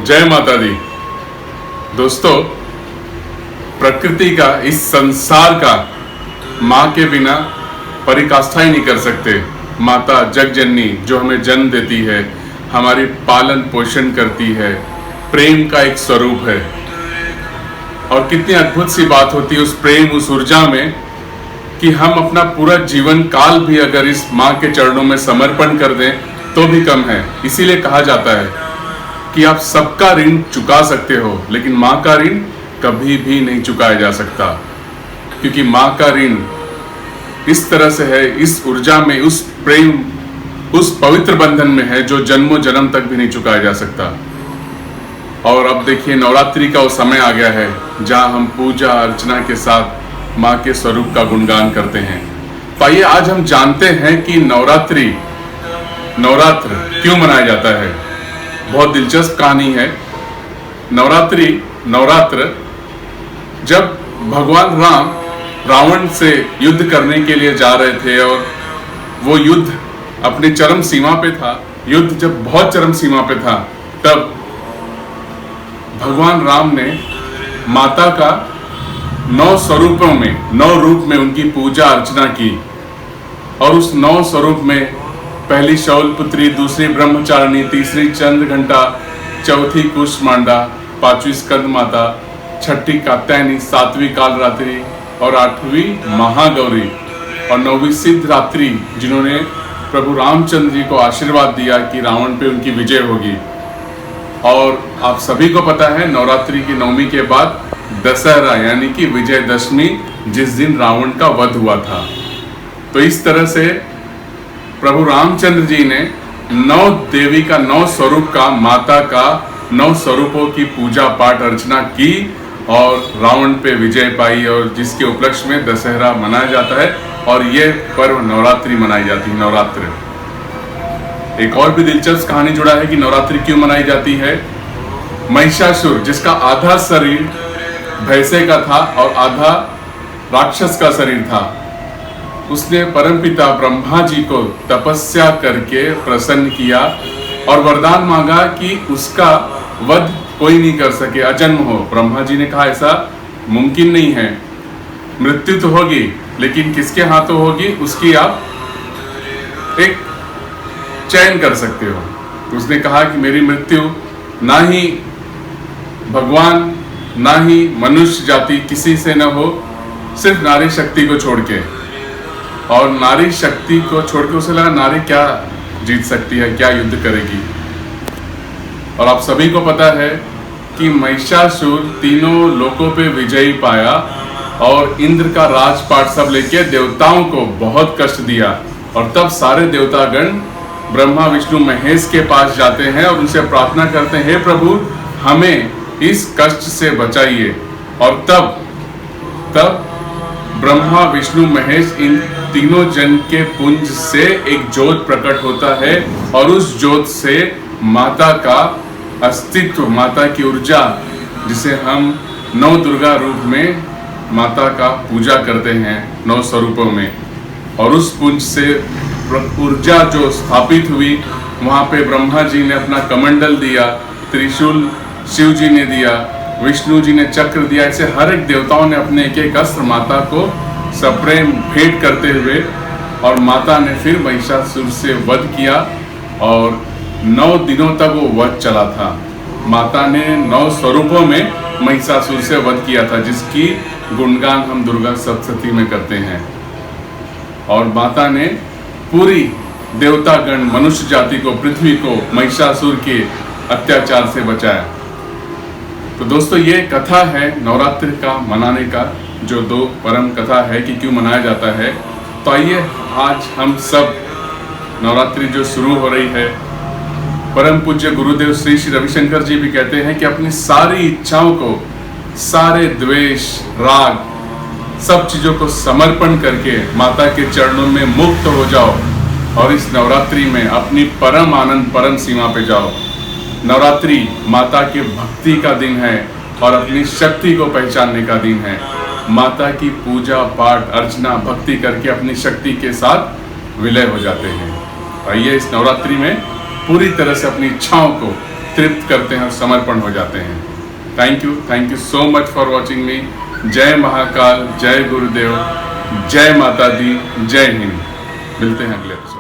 जय माता दी। दोस्तों, प्रकृति का, इस संसार का माँ के बिना परिकाष्ठा ही नहीं कर सकते। माता जगजननी जो हमें जन्म देती है, हमारी पालन पोषण करती है, प्रेम का एक स्वरूप है। और कितनी अद्भुत सी बात होती है उस प्रेम, उस ऊर्जा में कि हम अपना पूरा जीवन काल भी अगर इस माँ के चरणों में समर्पण कर दें तो भी कम है। इसीलिए कहा जाता है कि आप सबका ऋण चुका सकते हो, लेकिन माँ का ऋण कभी भी नहीं चुकाया जा सकता, क्योंकि माँ का ऋण इस तरह से है, इस ऊर्जा में, उस प्रेम, उस पवित्र बंधन में है जो जन्मों जन्म तक भी नहीं चुकाया जा सकता। और अब देखिए, नवरात्रि का वो समय आ गया है जहाँ हम पूजा अर्चना के साथ माँ के स्वरूप का गुणगान करते हैं। तो आइए आज हम जानते हैं कि नवरात्र क्यों मनाया जाता है। बहुत दिलचस्प कहानी है। नवरात्र जब भगवान राम रावण से युद्ध करने के लिए जा रहे थे और वो युद्ध अपनी चरम सीमा पे था, युद्ध जब बहुत चरम सीमा पे था, तब भगवान राम ने माता का 9 स्वरूपों में, 9 रूप में उनकी पूजा अर्चना की। और उस 9 स्वरूप में पहली शौलपुत्री, दूसरी ब्रह्मचारिणी, तीसरी चंद्रघंटा, चौथी कुष्मांडा, 5वीं स्कंद माता, 6ठी कात्यायनी, 7वीं कालरात्रि और 8वीं महागौरी और 9वीं सिद्धरात्रि, जिन्होंने प्रभु रामचंद्र जी को आशीर्वाद दिया कि रावण पे उनकी विजय होगी। और आप सभी को पता है, नवरात्रि की 9वीं के बाद दशहरा यानी कि विजयदशमी, जिस दिन रावण का वध हुआ था। तो इस तरह से प्रभु रामचंद्र जी ने 9 देवी का, 9 स्वरूप का, माता का 9 स्वरूपों की पूजा पाठ अर्चना की और रावण पे विजय पाई, और जिसके उपलक्ष्य में दशहरा मनाया जाता है और ये पर्व नवरात्रि मनाई जाती है। नवरात्र एक और भी दिलचस्प कहानी जुड़ा है कि नवरात्रि क्यों मनाई जाती है। महिषासुर, जिसका आधा शरीर भैंसे का था और आधा राक्षस का शरीर था, उसने परमपिता ब्रह्मा जी को तपस्या करके प्रसन्न किया और वरदान मांगा कि उसका वध कोई नहीं कर सके, अजन्म हो। ब्रह्मा जी ने कहा ऐसा मुमकिन नहीं है, मृत्यु तो होगी, लेकिन किसके हाथों होगी उसकी आप एक चयन कर सकते हो। उसने कहा कि मेरी मृत्यु ना ही भगवान ना ही मनुष्य जाति किसी से न हो, सिर्फ नारी शक्ति को छोड़ के। और नारी शक्ति को छोड़ के उसे लगा नारी क्या जीत सकती है, क्या युद्ध करेगी। और आप सभी को पता है कि महिषासुर तीनों लोकों पे विजयी पाया और इंद्र का राजपाट सब लेके देवताओं को बहुत कष्ट दिया। और तब सारे देवतागण ब्रह्मा विष्णु महेश के पास जाते हैं और उनसे प्रार्थना करते हैं, हे प्रभु हमें इस कष्ट से बचाइए। और तब ब्रह्मा विष्णु महेश इन तीनों जन के पुंज से एक ज्योत प्रकट होता है और उस ज्योत से माता का अस्तित्व, माता की ऊर्जा, जिसे हम 9 दुर्गा रूप में माता का पूजा करते हैं 9 स्वरूपों में, और उस पुंज से ऊर्जा जो स्थापित हुई, वहाँ पे ब्रह्मा जी ने अपना कमंडल दिया, त्रिशूल शिव जी ने दिया, विष्णु जी ने चक्र दिया। ऐसे हर एक देवताओं ने अपने एक एक अस्त्र माता को सप्रेम भेंट करते हुए, और माता ने फिर महिषासुर से वध किया और 9 दिनों तक वो वध चला था। माता ने 9 स्वरूपों में महिषासुर से वध किया था, जिसकी गुणगान हम दुर्गा सप्तशती में करते हैं। और माता ने पूरी देवतागण, मनुष्य जाति को, पृथ्वी को महिषासुर के अत्याचार से बचाया। तो दोस्तों, ये कथा है नवरात्रि का मनाने का, जो 2 परम कथा है कि क्यों मनाया जाता है। तो आइए आज हम सब नवरात्रि जो शुरू हो रही है, परम पूज्य गुरुदेव श्री श्री रविशंकर जी भी कहते हैं कि अपनी सारी इच्छाओं को, सारे द्वेष, राग, सब चीजों को समर्पण करके माता के चरणों में मुक्त हो जाओ और इस नवरात्रि में अपनी परम आनंद, परम सीमा पे जाओ। नवरात्रि माता के भक्ति का दिन है और अपनी शक्ति को पहचानने का दिन है। माता की पूजा पाठ अर्चना भक्ति करके अपनी शक्ति के साथ विलय हो जाते हैं। आइए इस नवरात्रि में पूरी तरह से अपनी इच्छाओं को तृप्त करते हैं और समर्पण हो जाते हैं। Thank you so much for watching मी। जय महाकाल, जय गुरुदेव, जय माता दी, जय हिंद। मिलते हैं अगले एपिसोड।